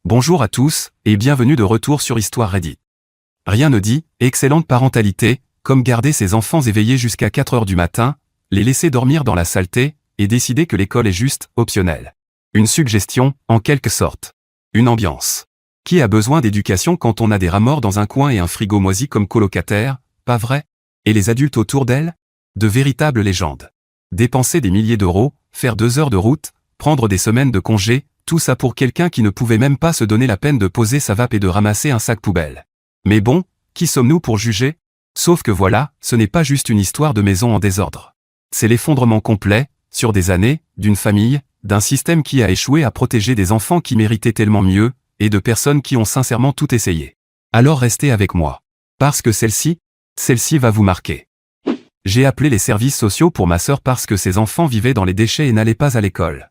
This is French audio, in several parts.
Bonjour à tous, et bienvenue de retour sur Histoire Reddit. Rien ne dit, excellente parentalité, comme garder ses enfants éveillés jusqu'à 4 heures du matin, les laisser dormir dans la saleté, et décider que l'école est juste optionnelle. Une suggestion, en quelque sorte. Une ambiance. Qui a besoin d'éducation quand on a des rats morts dans un coin et un frigo moisi comme colocataire, pas vrai? Et les adultes autour d'elle? De véritables légendes. Dépenser des milliers d'euros, faire 2 heures de route, prendre des semaines de congé, tout ça pour quelqu'un qui ne pouvait même pas se donner la peine de poser sa vape et de ramasser un sac poubelle. Mais bon, qui sommes-nous pour juger? Sauf que voilà, ce n'est pas juste une histoire de maison en désordre. C'est l'effondrement complet, sur des années, d'une famille, d'un système qui a échoué à protéger des enfants qui méritaient tellement mieux, et de personnes qui ont sincèrement tout essayé. Alors restez avec moi. Parce que celle-ci va vous marquer. J'ai appelé les services sociaux pour ma sœur parce que ses enfants vivaient dans les déchets et n'allaient pas à l'école.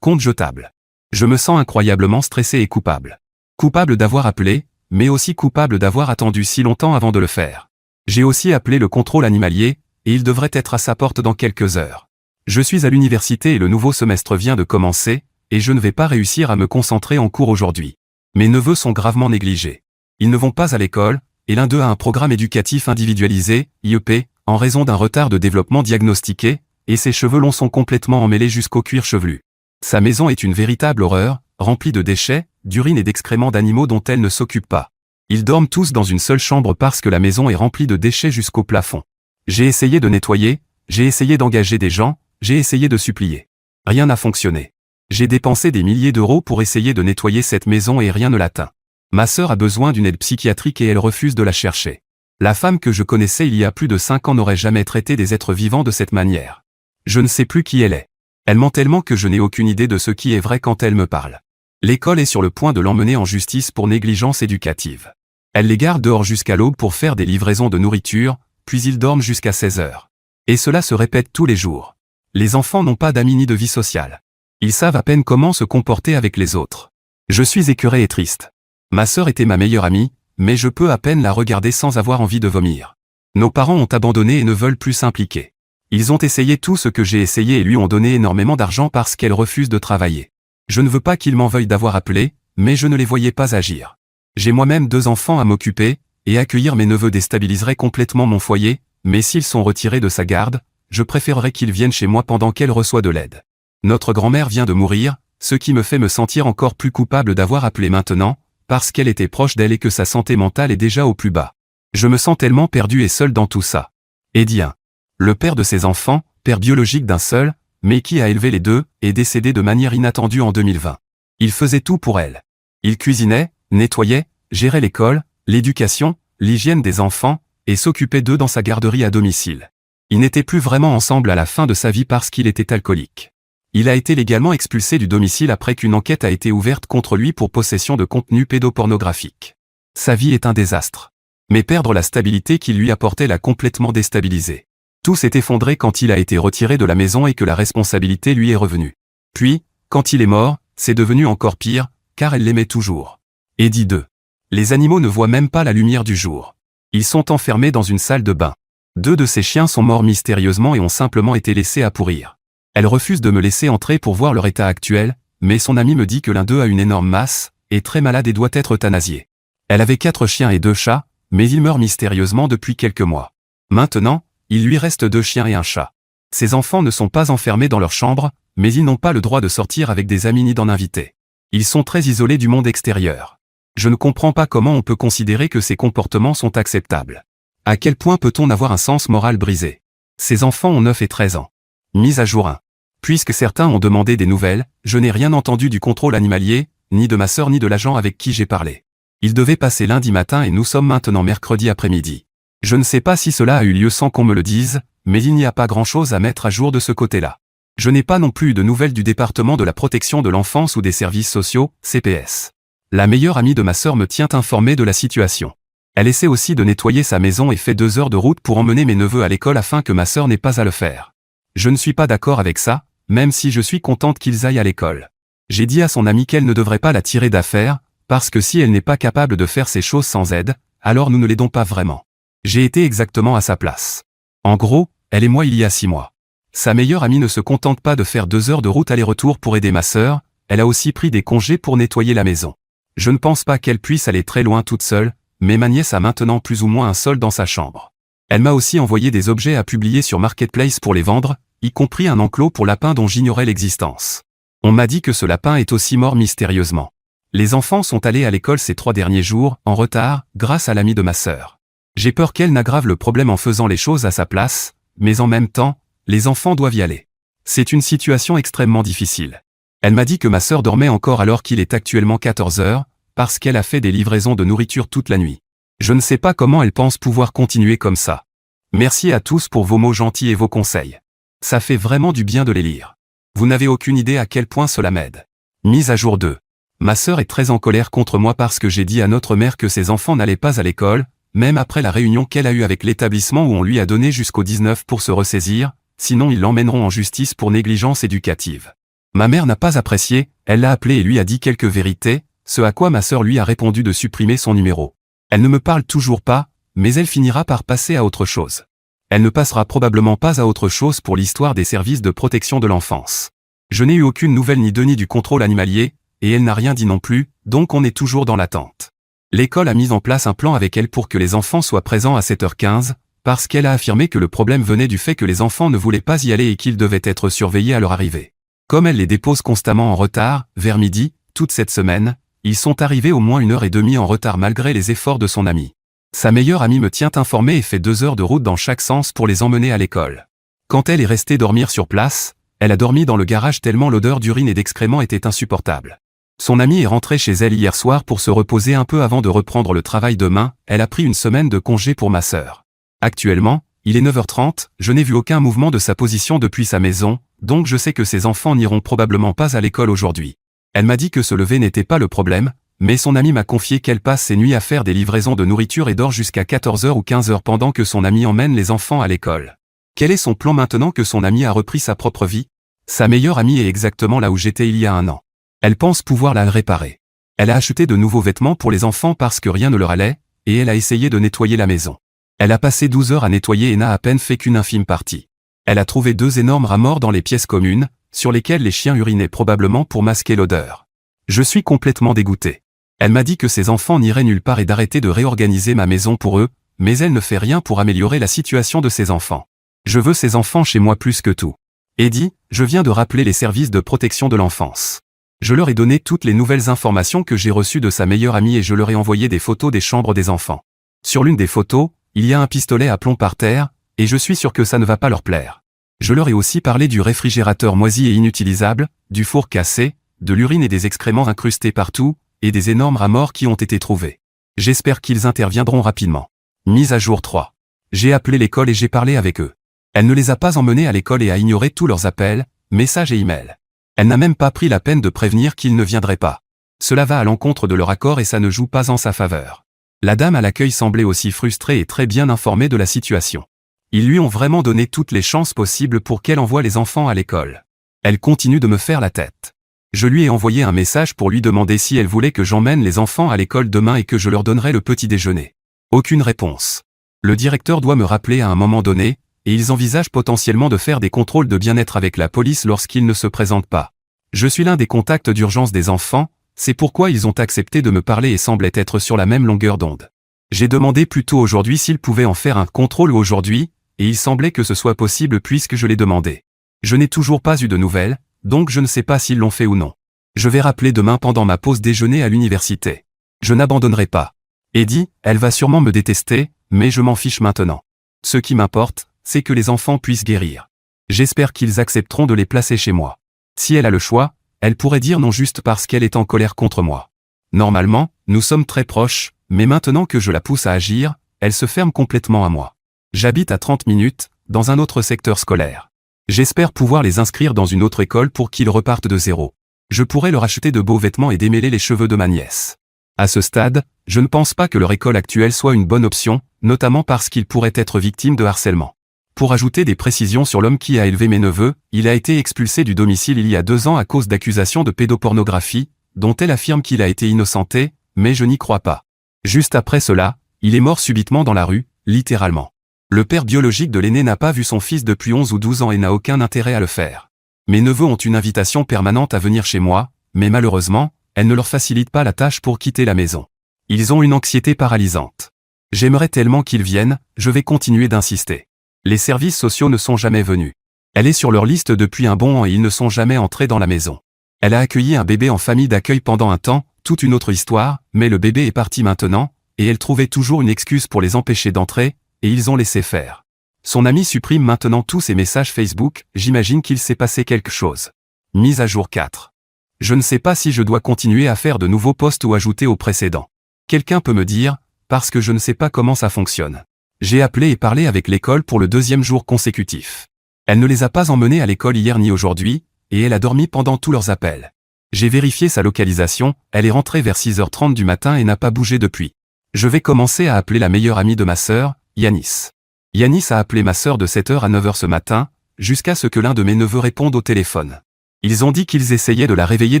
Compte jetable. Je me sens incroyablement stressé et coupable. Coupable d'avoir appelé, mais aussi coupable d'avoir attendu si longtemps avant de le faire. J'ai aussi appelé le contrôle animalier, et il devrait être à sa porte dans quelques heures. Je suis à l'université et le nouveau semestre vient de commencer, et je ne vais pas réussir à me concentrer en cours aujourd'hui. Mes neveux sont gravement négligés. Ils ne vont pas à l'école, et l'un d'eux a un programme éducatif individualisé, IEP, en raison d'un retard de développement diagnostiqué, et ses cheveux longs sont complètement emmêlés jusqu'au cuir chevelu. Sa maison est une véritable horreur, remplie de déchets, d'urine et d'excréments d'animaux dont elle ne s'occupe pas. Ils dorment tous dans une seule chambre parce que la maison est remplie de déchets jusqu'au plafond. J'ai essayé de nettoyer, j'ai essayé d'engager des gens, j'ai essayé de supplier. Rien n'a fonctionné. J'ai dépensé des milliers d'euros pour essayer de nettoyer cette maison et rien ne l'atteint. Ma sœur a besoin d'une aide psychiatrique et elle refuse de la chercher. La femme que je connaissais il y a plus de 5 ans n'aurait jamais traité des êtres vivants de cette manière. Je ne sais plus qui elle est. Elle ment tellement que je n'ai aucune idée de ce qui est vrai quand elle me parle. L'école est sur le point de l'emmener en justice pour négligence éducative. Elle les garde dehors jusqu'à l'aube pour faire des livraisons de nourriture, puis ils dorment jusqu'à 16 heures. Et cela se répète tous les jours. Les enfants n'ont pas d'amis ni de vie sociale. Ils savent à peine comment se comporter avec les autres. Je suis écœuré et triste. Ma sœur était ma meilleure amie, mais je peux à peine la regarder sans avoir envie de vomir. Nos parents ont abandonné et ne veulent plus s'impliquer. Ils ont essayé tout ce que j'ai essayé et lui ont donné énormément d'argent parce qu'elle refuse de travailler. Je ne veux pas qu'ils m'en veuillent d'avoir appelé, mais je ne les voyais pas agir. J'ai moi-même 2 enfants à m'occuper, et accueillir mes neveux déstabiliserait complètement mon foyer, mais s'ils sont retirés de sa garde, je préférerais qu'ils viennent chez moi pendant qu'elle reçoit de l'aide. Notre grand-mère vient de mourir, ce qui me fait me sentir encore plus coupable d'avoir appelé maintenant, parce qu'elle était proche d'elle et que sa santé mentale est déjà au plus bas. Je me sens tellement perdu et seul dans tout ça. Edien. Le père de ses enfants, père biologique d'un seul, mais qui a élevé les 2, est décédé de manière inattendue en 2020. Il faisait tout pour elle. Il cuisinait, nettoyait, gérait l'école, l'éducation, l'hygiène des enfants, et s'occupait d'eux dans sa garderie à domicile. Ils n'étaient plus vraiment ensemble à la fin de sa vie parce qu'il était alcoolique. Il a été légalement expulsé du domicile après qu'une enquête a été ouverte contre lui pour possession de contenu pédopornographique. Sa vie est un désastre. Mais perdre la stabilité qu'il lui apportait l'a complètement déstabilisé. Tout s'est effondré quand il a été retiré de la maison et que la responsabilité lui est revenue. Puis, quand il est mort, c'est devenu encore pire, car elle l'aimait toujours. Eddie 2. Les animaux ne voient même pas la lumière du jour. Ils sont enfermés dans une salle de bain. 2 de ses chiens sont morts mystérieusement et ont simplement été laissés à pourrir. Elle refuse de me laisser entrer pour voir leur état actuel, mais son ami me dit que l'un d'eux a une énorme masse, est très malade et doit être euthanasié. Elle avait 4 chiens et 2 chats, mais ils meurent mystérieusement depuis quelques mois. Maintenant, il lui reste 2 chiens et un chat. Ses enfants ne sont pas enfermés dans leur chambre, mais ils n'ont pas le droit de sortir avec des amis ni d'en inviter. Ils sont très isolés du monde extérieur. Je ne comprends pas comment on peut considérer que ces comportements sont acceptables. À quel point peut-on avoir un sens moral brisé? Ces enfants ont 9 et 13 ans. Mise à jour 1. Puisque certains ont demandé des nouvelles, je n'ai rien entendu du contrôle animalier, ni de ma sœur ni de l'agent avec qui j'ai parlé. Il devait passer lundi matin et nous sommes maintenant mercredi après-midi. Je ne sais pas si cela a eu lieu sans qu'on me le dise, mais il n'y a pas grand-chose à mettre à jour de ce côté-là. Je n'ai pas non plus eu de nouvelles du département de la protection de l'enfance ou des services sociaux, CPS. La meilleure amie de ma sœur me tient informée de la situation. Elle essaie aussi de nettoyer sa maison et fait 2 heures de route pour emmener mes neveux à l'école afin que ma sœur n'ait pas à le faire. Je ne suis pas d'accord avec ça, même si je suis contente qu'ils aillent à l'école. J'ai dit à son amie qu'elle ne devrait pas la tirer d'affaire, parce que si elle n'est pas capable de faire ces choses sans aide, alors nous ne l'aidons pas vraiment. J'ai été exactement à sa place. En gros, elle et moi il y a 6 mois. Sa meilleure amie ne se contente pas de faire 2 heures de route aller-retour pour aider ma sœur, elle a aussi pris des congés pour nettoyer la maison. Je ne pense pas qu'elle puisse aller très loin toute seule, mais ma nièce a maintenant plus ou moins un sol dans sa chambre. Elle m'a aussi envoyé des objets à publier sur Marketplace pour les vendre, y compris un enclos pour lapin dont j'ignorais l'existence. On m'a dit que ce lapin est aussi mort mystérieusement. Les enfants sont allés à l'école ces 3 derniers jours, en retard, grâce à l'amie de ma sœur. J'ai peur qu'elle n'aggrave le problème en faisant les choses à sa place, mais en même temps, les enfants doivent y aller. C'est une situation extrêmement difficile. Elle m'a dit que ma sœur dormait encore alors qu'il est actuellement 14 heures, parce qu'elle a fait des livraisons de nourriture toute la nuit. Je ne sais pas comment elle pense pouvoir continuer comme ça. Merci à tous pour vos mots gentils et vos conseils. Ça fait vraiment du bien de les lire. Vous n'avez aucune idée à quel point cela m'aide. Mise à jour 2. Ma sœur est très en colère contre moi parce que j'ai dit à notre mère que ses enfants n'allaient pas à l'école, même après la réunion qu'elle a eue avec l'établissement où on lui a donné jusqu'au 19 pour se ressaisir, sinon ils l'emmèneront en justice pour négligence éducative. Ma mère n'a pas apprécié, elle l'a appelé et lui a dit quelques vérités, ce à quoi ma sœur lui a répondu de supprimer son numéro. Elle ne me parle toujours pas, mais elle finira par passer à autre chose. Elle ne passera probablement pas à autre chose pour l'histoire des services de protection de l'enfance. Je n'ai eu aucune nouvelle ni d'eux ni du contrôle animalier, et elle n'a rien dit non plus, donc on est toujours dans l'attente. L'école a mis en place un plan avec elle pour que les enfants soient présents à 7h15, parce qu'elle a affirmé que le problème venait du fait que les enfants ne voulaient pas y aller et qu'ils devaient être surveillés à leur arrivée. Comme elle les dépose constamment en retard, vers midi, toute cette semaine, ils sont arrivés au moins 1h30 en retard malgré les efforts de son amie. Sa meilleure amie me tient informé et fait 2 heures de route dans chaque sens pour les emmener à l'école. Quand elle est restée dormir sur place, elle a dormi dans le garage tellement l'odeur d'urine et d'excréments était insupportable. Son amie est rentrée chez elle hier soir pour se reposer un peu avant de reprendre le travail demain, elle a pris une semaine de congé pour ma sœur. Actuellement, il est 9h30, je n'ai vu aucun mouvement de sa position depuis sa maison, donc je sais que ses enfants n'iront probablement pas à l'école aujourd'hui. Elle m'a dit que se lever n'était pas le problème, mais son amie m'a confié qu'elle passe ses nuits à faire des livraisons de nourriture et dort jusqu'à 14h ou 15h pendant que son amie emmène les enfants à l'école. Quel est son plan maintenant que son amie a repris sa propre vie? Sa meilleure amie est exactement là où j'étais il y a 1 an. Elle pense pouvoir la réparer. Elle a acheté de nouveaux vêtements pour les enfants parce que rien ne leur allait, et elle a essayé de nettoyer la maison. Elle a passé 12 heures à nettoyer et n'a à peine fait qu'une infime partie. Elle a trouvé 2 énormes rats morts dans les pièces communes, sur lesquels les chiens urinaient probablement pour masquer l'odeur. Je suis complètement dégoûté. Elle m'a dit que ses enfants n'iraient nulle part et d'arrêter de réorganiser ma maison pour eux, mais elle ne fait rien pour améliorer la situation de ses enfants. Je veux ses enfants chez moi plus que tout. Eddie, je viens de rappeler les services de protection de l'enfance. Je leur ai donné toutes les nouvelles informations que j'ai reçues de sa meilleure amie et je leur ai envoyé des photos des chambres des enfants. Sur l'une des photos, il y a un pistolet à plomb par terre, et je suis sûr que ça ne va pas leur plaire. Je leur ai aussi parlé du réfrigérateur moisi et inutilisable, du four cassé, de l'urine et des excréments incrustés partout, et des énormes rats morts qui ont été trouvés. J'espère qu'ils interviendront rapidement. Mise à jour 3. J'ai appelé l'école et j'ai parlé avec eux. Elle ne les a pas emmenés à l'école et a ignoré tous leurs appels, messages et emails. Elle n'a même pas pris la peine de prévenir qu'ils ne viendraient pas. Cela va à l'encontre de leur accord et ça ne joue pas en sa faveur. La dame à l'accueil semblait aussi frustrée et très bien informée de la situation. Ils lui ont vraiment donné toutes les chances possibles pour qu'elle envoie les enfants à l'école. Elle continue de me faire la tête. Je lui ai envoyé un message pour lui demander si elle voulait que j'emmène les enfants à l'école demain et que je leur donnerais le petit déjeuner. Aucune réponse. Le directeur doit me rappeler à un moment donné, et ils envisagent potentiellement de faire des contrôles de bien-être avec la police lorsqu'ils ne se présentent pas. Je suis l'un des contacts d'urgence des enfants, c'est pourquoi ils ont accepté de me parler et semblaient être sur la même longueur d'onde. J'ai demandé plus tôt aujourd'hui s'ils pouvaient en faire un contrôle aujourd'hui, et il semblait que ce soit possible puisque je l'ai demandé. Je n'ai toujours pas eu de nouvelles, donc je ne sais pas s'ils l'ont fait ou non. Je vais rappeler demain pendant ma pause déjeuner à l'université. Je n'abandonnerai pas. Eddie, elle va sûrement me détester, mais je m'en fiche maintenant. Ce qui m'importe, c'est que les enfants puissent guérir. J'espère qu'ils accepteront de les placer chez moi. Si elle a le choix, elle pourrait dire non juste parce qu'elle est en colère contre moi. Normalement, nous sommes très proches, mais maintenant que je la pousse à agir, elle se ferme complètement à moi. J'habite à 30 minutes, dans un autre secteur scolaire. J'espère pouvoir les inscrire dans une autre école pour qu'ils repartent de zéro. Je pourrais leur acheter de beaux vêtements et démêler les cheveux de ma nièce. À ce stade, je ne pense pas que leur école actuelle soit une bonne option, notamment parce qu'ils pourraient être victimes de harcèlement. Pour ajouter des précisions sur l'homme qui a élevé mes neveux, il a été expulsé du domicile il y a 2 ans à cause d'accusations de pédopornographie, dont elle affirme qu'il a été innocenté, mais je n'y crois pas. Juste après cela, il est mort subitement dans la rue, littéralement. Le père biologique de l'aîné n'a pas vu son fils depuis 11 ou 12 ans et n'a aucun intérêt à le faire. Mes neveux ont une invitation permanente à venir chez moi, mais malheureusement, elle ne leur facilite pas la tâche pour quitter la maison. Ils ont une anxiété paralysante. J'aimerais tellement qu'ils viennent, je vais continuer d'insister. Les services sociaux ne sont jamais venus. Elle est sur leur liste depuis un bon an et ils ne sont jamais entrés dans la maison. Elle a accueilli un bébé en famille d'accueil pendant un temps, toute une autre histoire, mais le bébé est parti maintenant, et elle trouvait toujours une excuse pour les empêcher d'entrer, et ils ont laissé faire. Son ami supprime maintenant tous ses messages Facebook, j'imagine qu'il s'est passé quelque chose. Mise à jour 4. Je ne sais pas si je dois continuer à faire de nouveaux posts ou ajouter au précédent. Quelqu'un peut me dire, parce que je ne sais pas comment ça fonctionne. J'ai appelé et parlé avec l'école pour le 2e jour consécutif. Elle ne les a pas emmenés à l'école hier ni aujourd'hui, et elle a dormi pendant tous leurs appels. J'ai vérifié sa localisation, elle est rentrée vers 6h30 du matin et n'a pas bougé depuis. Je vais commencer à appeler la meilleure amie de ma sœur, Yanis. Yanis a appelé ma sœur de 7h à 9h ce matin, jusqu'à ce que l'un de mes neveux réponde au téléphone. Ils ont dit qu'ils essayaient de la réveiller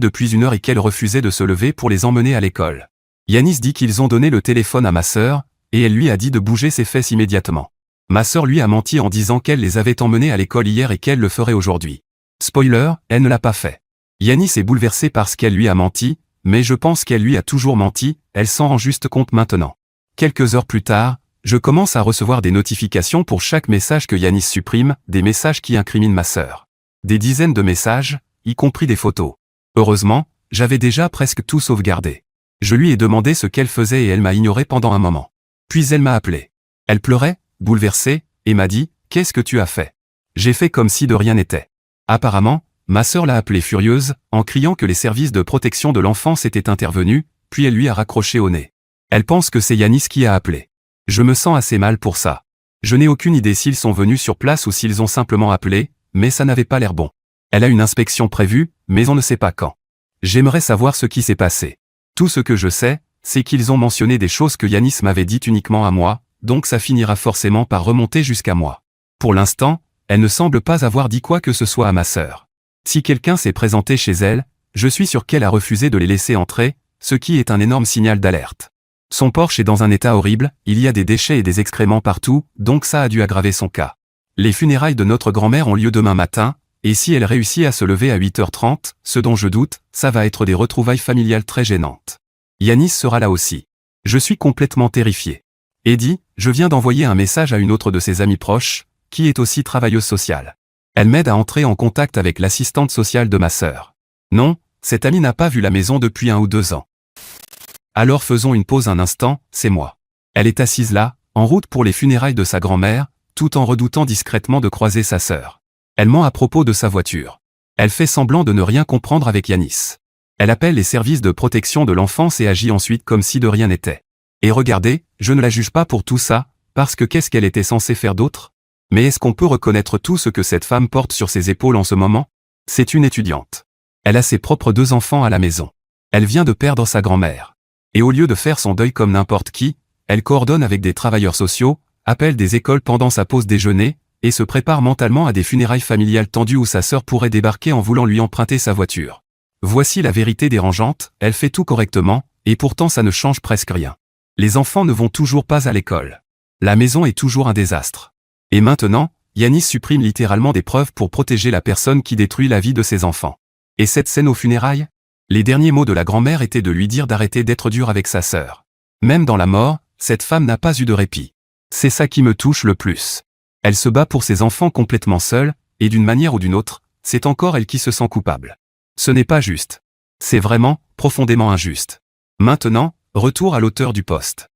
depuis 1 heure et qu'elle refusait de se lever pour les emmener à l'école. Yanis dit qu'ils ont donné le téléphone à ma sœur, et elle lui a dit de bouger ses fesses immédiatement. Ma sœur lui a menti en disant qu'elle les avait emmenés à l'école hier et qu'elle le ferait aujourd'hui. Spoiler, elle ne l'a pas fait. Yanis est bouleversée parce qu'elle lui a menti, mais je pense qu'elle lui a toujours menti, elle s'en rend juste compte maintenant. Quelques heures plus tard, je commence à recevoir des notifications pour chaque message que Yanis supprime, des messages qui incriminent ma sœur. Des dizaines de messages, y compris des photos. Heureusement, j'avais déjà presque tout sauvegardé. Je lui ai demandé ce qu'elle faisait et elle m'a ignoré pendant un moment. Puis elle m'a appelé. Elle pleurait, bouleversée, et m'a dit « Qu'est-ce que tu as fait ?» J'ai fait comme si de rien n'était. Apparemment, ma sœur l'a appelée furieuse, en criant que les services de protection de l'enfance étaient intervenus, puis elle lui a raccroché au nez. Elle pense que c'est Yanis qui a appelé. Je me sens assez mal pour ça. Je n'ai aucune idée s'ils sont venus sur place ou s'ils ont simplement appelé, mais ça n'avait pas l'air bon. Elle a une inspection prévue, mais on ne sait pas quand. J'aimerais savoir ce qui s'est passé. Tout ce que je sais, c'est qu'ils ont mentionné des choses que Yanis m'avait dites uniquement à moi, donc ça finira forcément par remonter jusqu'à moi. Pour l'instant, elle ne semble pas avoir dit quoi que ce soit à ma sœur. Si quelqu'un s'est présenté chez elle, je suis sûr qu'elle a refusé de les laisser entrer, ce qui est un énorme signal d'alerte. Son Porsche est dans un état horrible, il y a des déchets et des excréments partout, donc ça a dû aggraver son cas. Les funérailles de notre grand-mère ont lieu demain matin, et si elle réussit à se lever à 8h30, ce dont je doute, ça va être des retrouvailles familiales très gênantes. Yanis sera là aussi. Je suis complètement terrifié. Eddie, je viens d'envoyer un message à une autre de ses amies proches, qui est aussi travailleuse sociale. Elle m'aide à entrer en contact avec l'assistante sociale de ma sœur. Non, cette amie n'a pas vu la maison depuis 1 ou 2 ans. Alors faisons une pause un instant, c'est moi. Elle est assise là, en route pour les funérailles de sa grand-mère, tout en redoutant discrètement de croiser sa sœur. Elle ment à propos de sa voiture. Elle fait semblant de ne rien comprendre avec Yanis. Elle appelle les services de protection de l'enfance et agit ensuite comme si de rien n'était. Et regardez, je ne la juge pas pour tout ça, parce que qu'est-ce qu'elle était censée faire d'autre? Mais est-ce qu'on peut reconnaître tout ce que cette femme porte sur ses épaules en ce moment? C'est une étudiante. Elle a ses propres 2 enfants à la maison. Elle vient de perdre sa grand-mère. Et au lieu de faire son deuil comme n'importe qui, elle coordonne avec des travailleurs sociaux, appelle des écoles pendant sa pause déjeuner, et se prépare mentalement à des funérailles familiales tendues où sa sœur pourrait débarquer en voulant lui emprunter sa voiture. Voici la vérité dérangeante, elle fait tout correctement, et pourtant ça ne change presque rien. Les enfants ne vont toujours pas à l'école. La maison est toujours un désastre. Et maintenant, Yanis supprime littéralement des preuves pour protéger la personne qui détruit la vie de ses enfants. Et cette scène aux funérailles? Les derniers mots de la grand-mère étaient de lui dire d'arrêter d'être dur avec sa sœur. Même dans la mort, cette femme n'a pas eu de répit. C'est ça qui me touche le plus. Elle se bat pour ses enfants complètement seule, et d'une manière ou d'une autre, c'est encore elle qui se sent coupable. Ce n'est pas juste. C'est vraiment, profondément injuste. Maintenant, retour à l'auteur du post.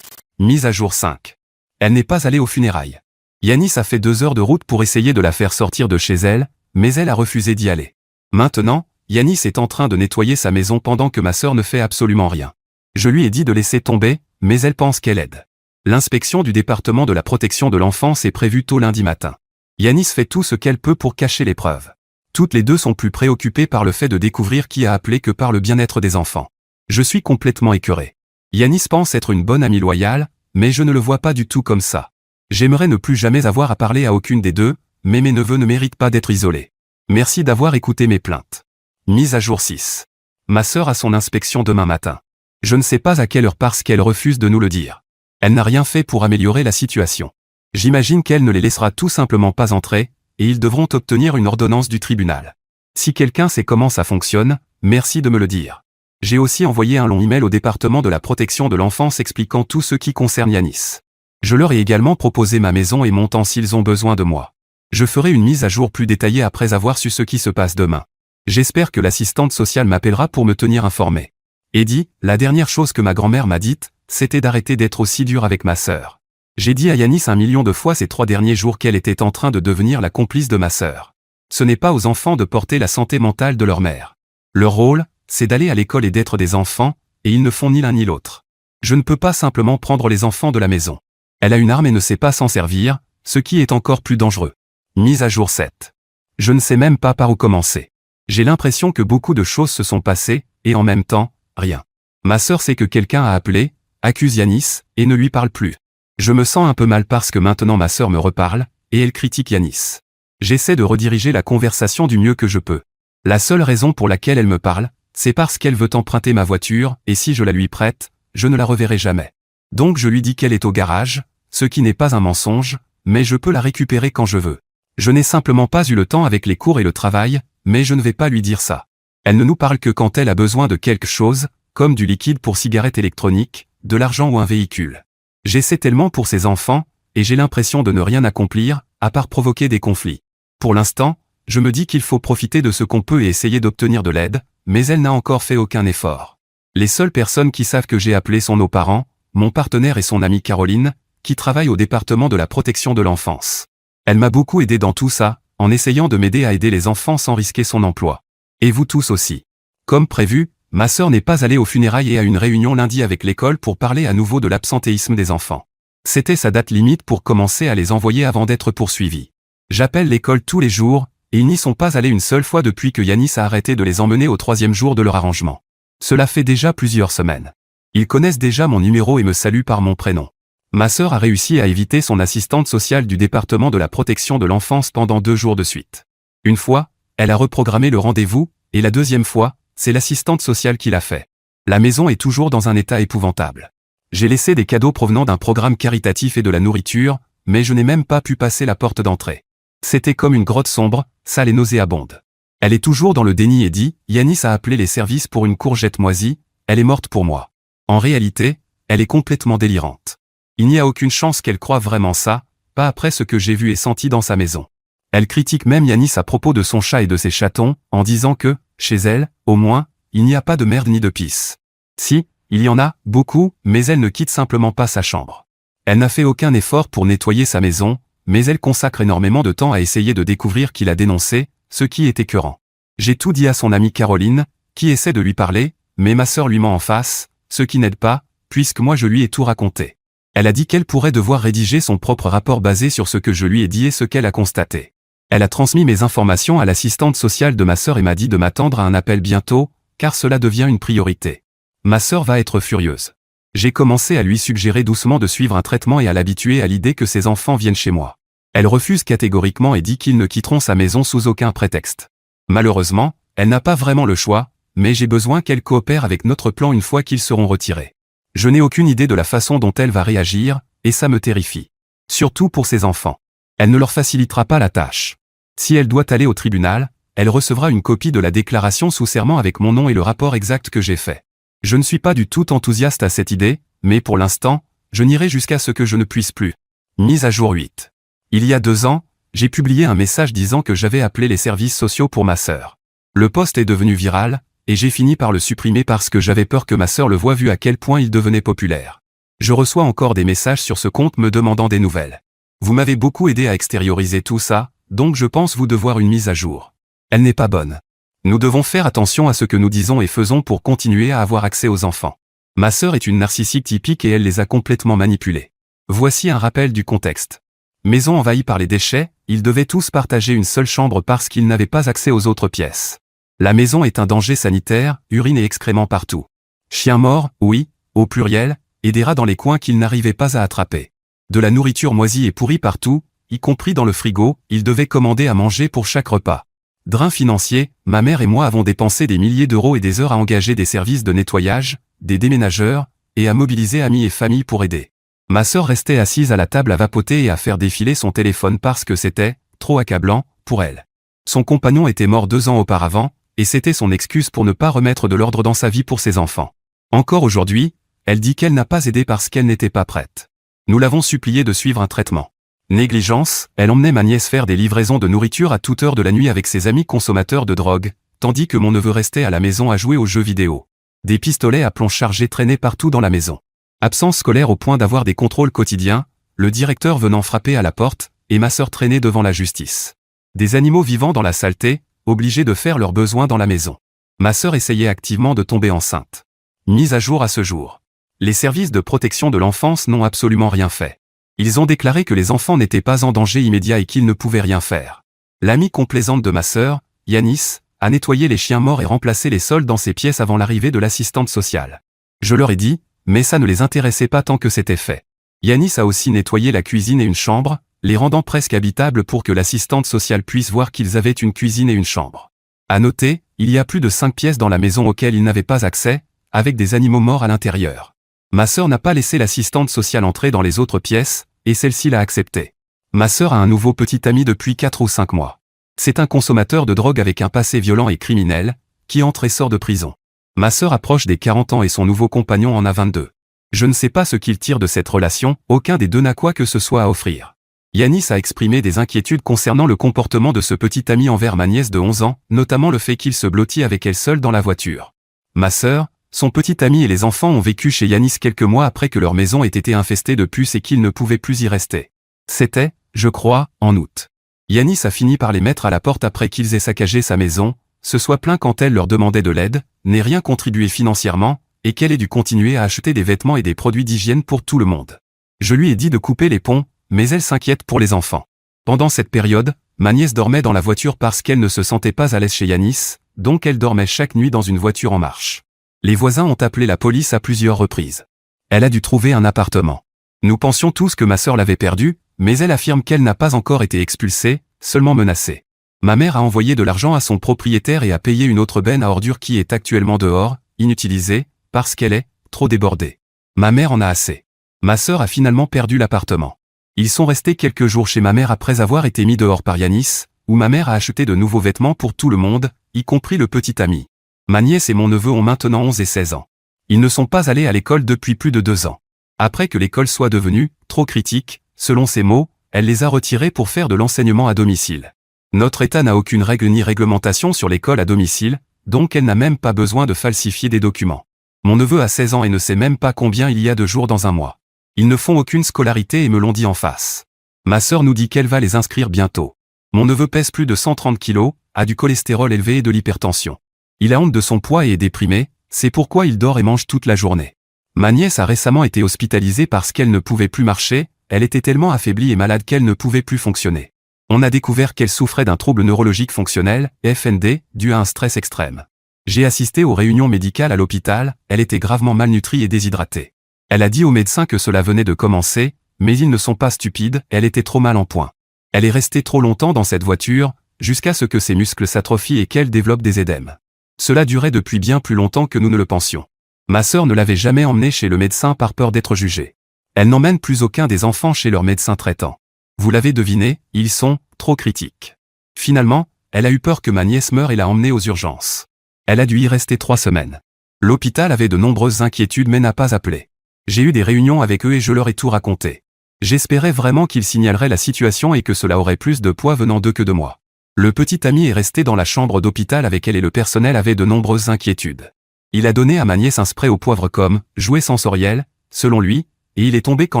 Mise à jour 5. Elle n'est pas allée aux funérailles. Yanis a fait 2 heures de route pour essayer de la faire sortir de chez elle, mais elle a refusé d'y aller. Maintenant, Yanis est en train de nettoyer sa maison pendant que ma sœur ne fait absolument rien. Je lui ai dit de laisser tomber, mais elle pense qu'elle aide. L'inspection du département de la protection de l'enfance est prévue tôt lundi matin. Yanis fait tout ce qu'elle peut pour cacher les preuves. Toutes les deux sont plus préoccupées par le fait de découvrir qui a appelé que par le bien-être des enfants. Je suis complètement écœuré. Yanis pense être une bonne amie loyale, mais je ne le vois pas du tout comme ça. J'aimerais ne plus jamais avoir à parler à aucune des deux, mais mes neveux ne méritent pas d'être isolés. Merci d'avoir écouté mes plaintes. Mise à jour 6. Ma sœur a son inspection demain matin. Je ne sais pas à quelle heure parce qu'elle refuse de nous le dire. Elle n'a rien fait pour améliorer la situation. J'imagine qu'elle ne les laissera tout simplement pas entrer, et ils devront obtenir une ordonnance du tribunal. Si quelqu'un sait comment ça fonctionne, merci de me le dire. J'ai aussi envoyé un long email au département de la protection de l'enfance expliquant tout ce qui concerne Yanis. Je leur ai également proposé ma maison et mon temps s'ils ont besoin de moi. Je ferai une mise à jour plus détaillée après avoir su ce qui se passe demain. J'espère que l'assistante sociale m'appellera pour me tenir informé. Eddie, la dernière chose que ma grand-mère m'a dite, c'était d'arrêter d'être aussi dur avec ma sœur. J'ai dit à Yanis 1 million de fois ces 3 derniers jours qu'elle était en train de devenir la complice de ma sœur. Ce n'est pas aux enfants de porter la santé mentale de leur mère. Leur rôle, c'est d'aller à l'école et d'être des enfants, et ils ne font ni l'un ni l'autre. Je ne peux pas simplement prendre les enfants de la maison. Elle a une arme et ne sait pas s'en servir, ce qui est encore plus dangereux. Mise à jour 7. Je ne sais même pas par où commencer. J'ai l'impression que beaucoup de choses se sont passées, et en même temps, rien. Ma sœur sait que quelqu'un a appelé, accuse Yanis, et ne lui parle plus. Je me sens un peu mal parce que maintenant ma sœur me reparle, et elle critique Yanis. J'essaie de rediriger la conversation du mieux que je peux. La seule raison pour laquelle elle me parle, c'est parce qu'elle veut emprunter ma voiture, et si je la lui prête, je ne la reverrai jamais. Donc je lui dis qu'elle est au garage, ce qui n'est pas un mensonge, mais je peux la récupérer quand je veux. Je n'ai simplement pas eu le temps avec les cours et le travail, mais je ne vais pas lui dire ça. Elle ne nous parle que quand elle a besoin de quelque chose, comme du liquide pour cigarettes électroniques, de l'argent ou un véhicule. J'essaie tellement pour ses enfants, et j'ai l'impression de ne rien accomplir, à part provoquer des conflits. Pour l'instant, je me dis qu'il faut profiter de ce qu'on peut et essayer d'obtenir de l'aide, mais elle n'a encore fait aucun effort. Les seules personnes qui savent que j'ai appelé sont nos parents, mon partenaire et son amie Caroline, qui travaille au département de la protection de l'enfance. Elle m'a beaucoup aidé dans tout ça, en essayant de m'aider à aider les enfants sans risquer son emploi. Et vous tous aussi. Comme prévu, ma sœur n'est pas allée aux funérailles et à une réunion lundi avec l'école pour parler à nouveau de l'absentéisme des enfants. C'était sa date limite pour commencer à les envoyer avant d'être poursuivis. J'appelle l'école tous les jours, et ils n'y sont pas allés une seule fois depuis que Yanis a arrêté de les emmener au 3e jour de leur arrangement. Cela fait déjà plusieurs semaines. Ils connaissent déjà mon numéro et me saluent par mon prénom. Ma sœur a réussi à éviter son assistante sociale du département de la protection de l'enfance pendant 2 jours de suite. Une fois, elle a reprogrammé le rendez-vous, et la 2e fois, c'est l'assistante sociale qui l'a fait. La maison est toujours dans un état épouvantable. J'ai laissé des cadeaux provenant d'un programme caritatif et de la nourriture, mais je n'ai même pas pu passer la porte d'entrée. C'était comme une grotte sombre, sale et nauséabonde. Elle est toujours dans le déni et dit, Yanis a appelé les services pour une courgette moisie, elle est morte pour moi. En réalité, elle est complètement délirante. Il n'y a aucune chance qu'elle croie vraiment ça, pas après ce que j'ai vu et senti dans sa maison. Elle critique même Yanis à propos de son chat et de ses chatons, en disant que, chez elle, au moins, il n'y a pas de merde ni de pisse. Si, il y en a, beaucoup, mais elle ne quitte simplement pas sa chambre. Elle n'a fait aucun effort pour nettoyer sa maison, mais elle consacre énormément de temps à essayer de découvrir qui l'a dénoncé, ce qui est écœurant. J'ai tout dit à son amie Caroline, qui essaie de lui parler, mais ma sœur lui ment en face, ce qui n'aide pas, puisque moi je lui ai tout raconté. Elle a dit qu'elle pourrait devoir rédiger son propre rapport basé sur ce que je lui ai dit et ce qu'elle a constaté. Elle a transmis mes informations à l'assistante sociale de ma sœur et m'a dit de m'attendre à un appel bientôt, car cela devient une priorité. Ma sœur va être furieuse. J'ai commencé à lui suggérer doucement de suivre un traitement et à l'habituer à l'idée que ses enfants viennent chez moi. Elle refuse catégoriquement et dit qu'ils ne quitteront sa maison sous aucun prétexte. Malheureusement, elle n'a pas vraiment le choix, mais j'ai besoin qu'elle coopère avec notre plan une fois qu'ils seront retirés. Je n'ai aucune idée de la façon dont elle va réagir, et ça me terrifie. Surtout pour ses enfants. Elle ne leur facilitera pas la tâche. Si elle doit aller au tribunal, elle recevra une copie de la déclaration sous serment avec mon nom et le rapport exact que j'ai fait. Je ne suis pas du tout enthousiaste à cette idée, mais pour l'instant, je n'irai jusqu'à ce que je ne puisse plus. Mise à jour 8. Il y a 2 ans, j'ai publié un message disant que j'avais appelé les services sociaux pour ma sœur. Le post est devenu viral, et j'ai fini par le supprimer parce que j'avais peur que ma sœur le voie vu à quel point il devenait populaire. Je reçois encore des messages sur ce compte me demandant des nouvelles. Vous m'avez beaucoup aidé à extérioriser tout ça, donc je pense vous devoir une mise à jour. Elle n'est pas bonne. Nous devons faire attention à ce que nous disons et faisons pour continuer à avoir accès aux enfants. Ma sœur est une narcissique typique et elle les a complètement manipulés. Voici un rappel du contexte. Maison envahie par les déchets, ils devaient tous partager une seule chambre parce qu'ils n'avaient pas accès aux autres pièces. La maison est un danger sanitaire, urine et excréments partout. Chiens morts, oui, au pluriel, et des rats dans les coins qu'ils n'arrivaient pas à attraper. De la nourriture moisie et pourrie partout, y compris dans le frigo, ils devaient commander à manger pour chaque repas. Drain financier, ma mère et moi avons dépensé des milliers d'euros et des heures à engager des services de nettoyage, des déménageurs, et à mobiliser amis et famille pour aider. Ma sœur restait assise à la table à vapoter et à faire défiler son téléphone parce que c'était trop accablant pour elle. Son compagnon était mort 2 ans auparavant, et c'était son excuse pour ne pas remettre de l'ordre dans sa vie pour ses enfants. Encore aujourd'hui, elle dit qu'elle n'a pas aidé parce qu'elle n'était pas prête. Nous l'avons suppliée de suivre un traitement. Négligence, elle emmenait ma nièce faire des livraisons de nourriture à toute heure de la nuit avec ses amis consommateurs de drogue, tandis que mon neveu restait à la maison à jouer aux jeux vidéo. Des pistolets à plomb chargés traînaient partout dans la maison. Absence scolaire au point d'avoir des contrôles quotidiens, le directeur venant frapper à la porte, et ma sœur traînait devant la justice. Des animaux vivant dans la saleté, obligés de faire leurs besoins dans la maison. Ma sœur essayait activement de tomber enceinte. Mise à jour à ce jour. Les services de protection de l'enfance n'ont absolument rien fait. Ils ont déclaré que les enfants n'étaient pas en danger immédiat et qu'ils ne pouvaient rien faire. L'amie complaisante de ma sœur, Yanis, a nettoyé les chiens morts et remplacé les sols dans ses pièces avant l'arrivée de l'assistante sociale. Je leur ai dit, mais ça ne les intéressait pas tant que c'était fait. Yanis a aussi nettoyé la cuisine et une chambre, les rendant presque habitables pour que l'assistante sociale puisse voir qu'ils avaient une cuisine et une chambre. À noter, il y a plus de 5 pièces dans la maison auxquelles ils n'avaient pas accès, avec des animaux morts à l'intérieur. Ma sœur n'a pas laissé l'assistante sociale entrer dans les autres pièces, et celle-ci l'a accepté. Ma sœur a un nouveau petit ami depuis 4 ou 5 mois. C'est un consommateur de drogue avec un passé violent et criminel, qui entre et sort de prison. Ma sœur approche des 40 ans et son nouveau compagnon en a 22. Je ne sais pas ce qu'il tire de cette relation, aucun des deux n'a quoi que ce soit à offrir. Yanis a exprimé des inquiétudes concernant le comportement de ce petit ami envers ma nièce de 11 ans, notamment le fait qu'il se blottit avec elle seule dans la voiture. Ma sœur, son petit ami et les enfants ont vécu chez Yanis quelques mois après que leur maison ait été infestée de puces et qu'ils ne pouvaient plus y rester. C'était, je crois, en août. Yanis a fini par les mettre à la porte après qu'ils aient saccagé sa maison, se soit plaint quand elle leur demandait de l'aide, n'ait rien contribué financièrement, et qu'elle ait dû continuer à acheter des vêtements et des produits d'hygiène pour tout le monde. Je lui ai dit de couper les ponts, mais elle s'inquiète pour les enfants. Pendant cette période, ma nièce dormait dans la voiture parce qu'elle ne se sentait pas à l'aise chez Yanis, donc elle dormait chaque nuit dans une voiture en marche. Les voisins ont appelé la police à plusieurs reprises. Elle a dû trouver un appartement. Nous pensions tous que ma sœur l'avait perdue, mais elle affirme qu'elle n'a pas encore été expulsée, seulement menacée. Ma mère a envoyé de l'argent à son propriétaire et a payé une autre benne à ordures qui est actuellement dehors, inutilisée, parce qu'elle est trop débordée. Ma mère en a assez. Ma sœur a finalement perdu l'appartement. Ils sont restés quelques jours chez ma mère après avoir été mis dehors par Yanis, où ma mère a acheté de nouveaux vêtements pour tout le monde, y compris le petit ami. Ma nièce et mon neveu ont maintenant 11 et 16 ans. Ils ne sont pas allés à l'école depuis plus de 2 ans. Après que l'école soit devenue trop critique, selon ses mots, elle les a retirés pour faire de l'enseignement à domicile. Notre État n'a aucune règle ni réglementation sur l'école à domicile, donc elle n'a même pas besoin de falsifier des documents. Mon neveu a 16 ans et ne sait même pas combien il y a de jours dans un mois. Ils ne font aucune scolarité et me l'ont dit en face. Ma sœur nous dit qu'elle va les inscrire bientôt. Mon neveu pèse plus de 130 kilos, a du cholestérol élevé et de l'hypertension. Il a honte de son poids et est déprimé, c'est pourquoi il dort et mange toute la journée. Ma nièce a récemment été hospitalisée parce qu'elle ne pouvait plus marcher, elle était tellement affaiblie et malade qu'elle ne pouvait plus fonctionner. On a découvert qu'elle souffrait d'un trouble neurologique fonctionnel, FND, dû à un stress extrême. J'ai assisté aux réunions médicales à l'hôpital, elle était gravement malnutrie et déshydratée. Elle a dit aux médecins que cela venait de commencer, mais ils ne sont pas stupides, elle était trop mal en point. Elle est restée trop longtemps dans cette voiture, jusqu'à ce que ses muscles s'atrophient et qu'elle développe des édèmes. Cela durait depuis bien plus longtemps que nous ne le pensions. Ma sœur ne l'avait jamais emmenée chez le médecin par peur d'être jugée. Elle n'emmène plus aucun des enfants chez leur médecin traitant. Vous l'avez deviné, ils sont trop critiques. Finalement, elle a eu peur que ma nièce meure et l'a emmenée aux urgences. Elle a dû y rester 3 semaines. L'hôpital avait de nombreuses inquiétudes mais n'a pas appelé. J'ai eu des réunions avec eux et je leur ai tout raconté. J'espérais vraiment qu'ils signaleraient la situation et que cela aurait plus de poids venant d'eux que de moi. Le petit ami est resté dans la chambre d'hôpital avec elle et le personnel avait de nombreuses inquiétudes. Il a donné à ma nièce un spray au poivre comme jouet sensoriel, selon lui, et il est tombé quand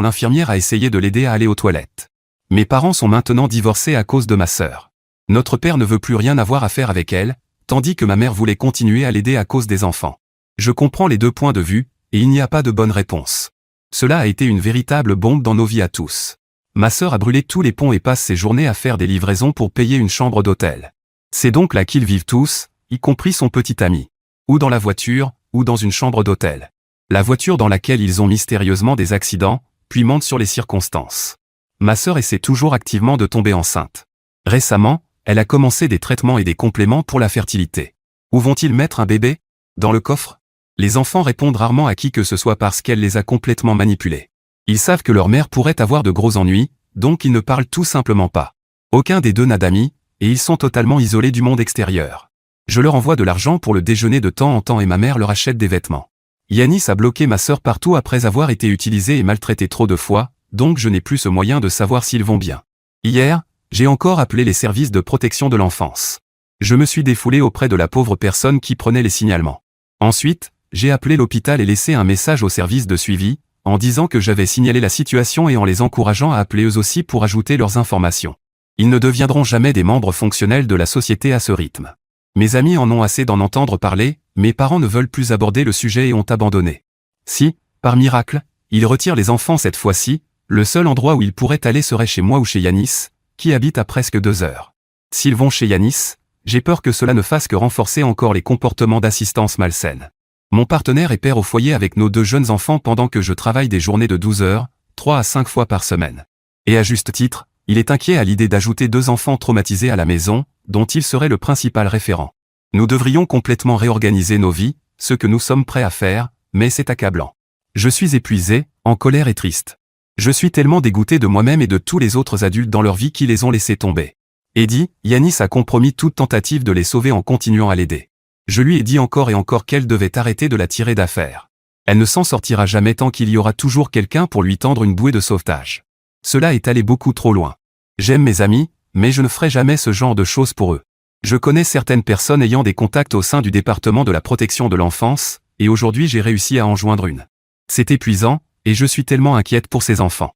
l'infirmière a essayé de l'aider à aller aux toilettes. Mes parents sont maintenant divorcés à cause de ma sœur. Notre père ne veut plus rien avoir à faire avec elle, tandis que ma mère voulait continuer à l'aider à cause des enfants. Je comprends les deux points de vue, et il n'y a pas de bonne réponse. Cela a été une véritable bombe dans nos vies à tous. Ma sœur a brûlé tous les ponts et passe ses journées à faire des livraisons pour payer une chambre d'hôtel. C'est donc là qu'ils vivent tous, y compris son petit ami. Ou dans la voiture, ou dans une chambre d'hôtel. La voiture dans laquelle ils ont mystérieusement des accidents, puis mentent sur les circonstances. Ma sœur essaie toujours activement de tomber enceinte. Récemment, elle a commencé des traitements et des compléments pour la fertilité. Où vont-ils mettre un bébé? Dans le coffre? Les enfants répondent rarement à qui que ce soit parce qu'elle les a complètement manipulés. Ils savent que leur mère pourrait avoir de gros ennuis, donc ils ne parlent tout simplement pas. Aucun des deux n'a d'amis, et ils sont totalement isolés du monde extérieur. Je leur envoie de l'argent pour le déjeuner de temps en temps et ma mère leur achète des vêtements. Yanis a bloqué ma sœur partout après avoir été utilisé et maltraité trop de fois, donc je n'ai plus ce moyen de savoir s'ils vont bien. Hier, j'ai encore appelé les services de protection de l'enfance. Je me suis défoulé auprès de la pauvre personne qui prenait les signalements. Ensuite, j'ai appelé l'hôpital et laissé un message au service de suivi, en disant que j'avais signalé la situation et en les encourageant à appeler eux aussi pour ajouter leurs informations. Ils ne deviendront jamais des membres fonctionnels de la société à ce rythme. Mes amis en ont assez d'en entendre parler, mes parents ne veulent plus aborder le sujet et ont abandonné. Si, par miracle, ils retirent les enfants cette fois-ci, le seul endroit où ils pourraient aller serait chez moi ou chez Yanis, qui habite à presque 2 heures. S'ils vont chez Yanis, j'ai peur que cela ne fasse que renforcer encore les comportements d'assistance malsaine. Mon partenaire est père au foyer avec nos 2 jeunes enfants pendant que je travaille des journées de 12 heures, 3 à 5 fois par semaine. Et à juste titre, il est inquiet à l'idée d'ajouter 2 enfants traumatisés à la maison, dont il serait le principal référent. Nous devrions complètement réorganiser nos vies, ce que nous sommes prêts à faire, mais c'est accablant. Je suis épuisé, en colère et triste. Je suis tellement dégoûté de moi-même et de tous les autres adultes dans leur vie qui les ont laissés tomber. Eddie, Yanis a compromis toute tentative de les sauver en continuant à l'aider. Je lui ai dit encore et encore qu'elle devait arrêter de la tirer d'affaire. Elle ne s'en sortira jamais tant qu'il y aura toujours quelqu'un pour lui tendre une bouée de sauvetage. Cela est allé beaucoup trop loin. J'aime mes amis, mais je ne ferai jamais ce genre de choses pour eux. Je connais certaines personnes ayant des contacts au sein du département de la protection de l'enfance, et aujourd'hui j'ai réussi à en joindre une. C'est épuisant, et je suis tellement inquiète pour ces enfants.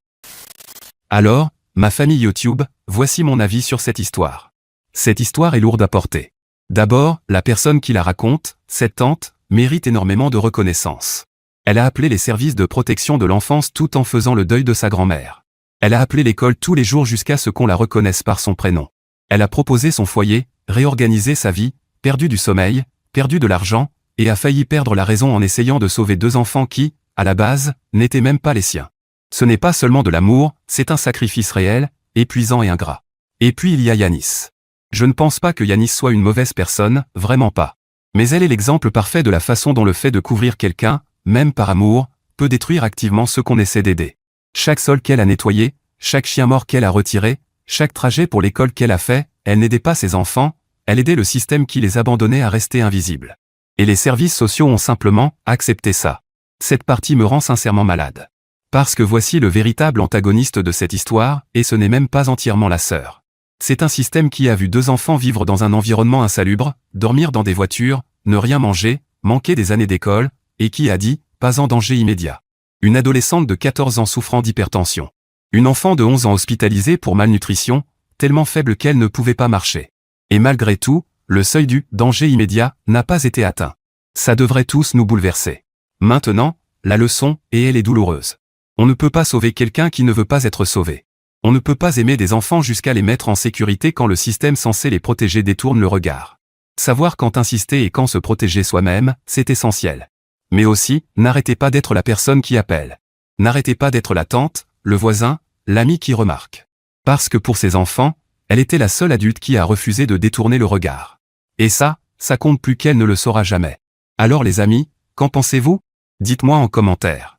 Alors, ma famille YouTube, voici mon avis sur cette histoire. Cette histoire est lourde à porter. D'abord, la personne qui la raconte, cette tante, mérite énormément de reconnaissance. Elle a appelé les services de protection de l'enfance tout en faisant le deuil de sa grand-mère. Elle a appelé l'école tous les jours jusqu'à ce qu'on la reconnaisse par son prénom. Elle a proposé son foyer, réorganisé sa vie, perdu du sommeil, perdu de l'argent, et a failli perdre la raison en essayant de sauver 2 enfants qui, à la base, n'étaient même pas les siens. Ce n'est pas seulement de l'amour, c'est un sacrifice réel, épuisant et ingrat. Et puis il y a Yanis. Je ne pense pas que Yanis soit une mauvaise personne, vraiment pas. Mais elle est l'exemple parfait de la façon dont le fait de couvrir quelqu'un, même par amour, peut détruire activement ceux qu'on essaie d'aider. Chaque sol qu'elle a nettoyé, chaque chien mort qu'elle a retiré, chaque trajet pour l'école qu'elle a fait, elle n'aidait pas ses enfants, elle aidait le système qui les abandonnait à rester invisibles. Et les services sociaux ont simplement accepté ça. Cette partie me rend sincèrement malade. Parce que voici le véritable antagoniste de cette histoire, et ce n'est même pas entièrement la sœur. C'est un système qui a vu 2 enfants vivre dans un environnement insalubre, dormir dans des voitures, ne rien manger, manquer des années d'école, et qui a dit, pas en danger immédiat. Une adolescente de 14 ans souffrant d'hypertension. Une enfant de 11 ans hospitalisée pour malnutrition, tellement faible qu'elle ne pouvait pas marcher. Et malgré tout, le seuil du « danger immédiat » n'a pas été atteint. Ça devrait tous nous bouleverser. Maintenant, la leçon, et elle est douloureuse. On ne peut pas sauver quelqu'un qui ne veut pas être sauvé. On ne peut pas aimer des enfants jusqu'à les mettre en sécurité quand le système censé les protéger détourne le regard. Savoir quand insister et quand se protéger soi-même, c'est essentiel. Mais aussi, n'arrêtez pas d'être la personne qui appelle. N'arrêtez pas d'être la tante, le voisin, l'ami qui remarque. Parce que pour ces enfants, elle était la seule adulte qui a refusé de détourner le regard. Et ça compte plus qu'elle ne le saura jamais. Alors les amis, qu'en pensez-vous? Dites-moi en commentaire.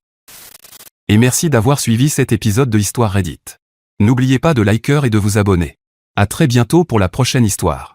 Et merci d'avoir suivi cet épisode de Histoire Reddit. N'oubliez pas de liker et de vous abonner. À très bientôt pour la prochaine histoire.